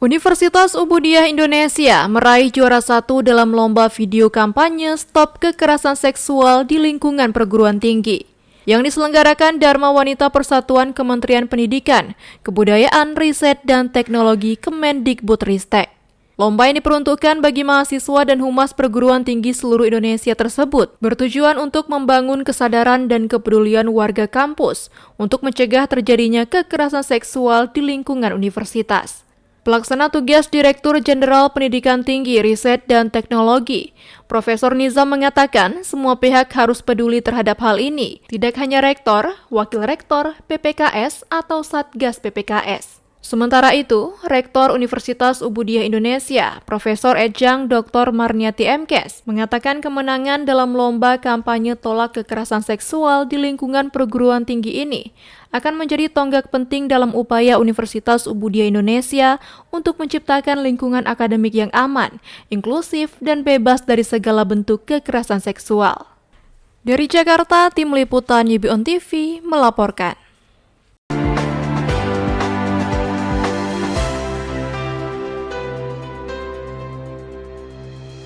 Universitas Ubudiyah Indonesia meraih juara 1 dalam lomba video kampanye Stop Kekerasan Seksual di Lingkungan Perguruan Tinggi yang diselenggarakan Dharma Wanita Persatuan Kementerian Pendidikan, Kebudayaan, Riset, dan Teknologi Kemendikbudristek. Lomba yang diperuntukkan bagi mahasiswa dan humas perguruan tinggi seluruh Indonesia tersebut bertujuan untuk membangun kesadaran dan kepedulian warga kampus untuk mencegah terjadinya kekerasan seksual di lingkungan universitas. Pelaksana tugas Direktur Jenderal Pendidikan Tinggi, Riset, dan Teknologi, Profesor Nizam mengatakan semua pihak harus peduli terhadap hal ini, tidak hanya rektor, wakil rektor, PPKS, atau Satgas PPKS. Sementara itu, Rektor Universitas Ubudiyah Indonesia, Profesor Ejang Dr. Marniati Mkes, mengatakan kemenangan dalam lomba kampanye tolak kekerasan seksual di lingkungan perguruan tinggi ini akan menjadi tonggak penting dalam upaya Universitas Ubudiyah Indonesia untuk menciptakan lingkungan akademik yang aman, inklusif, dan bebas dari segala bentuk kekerasan seksual. Dari Jakarta, Tim Liputan YBON TV melaporkan.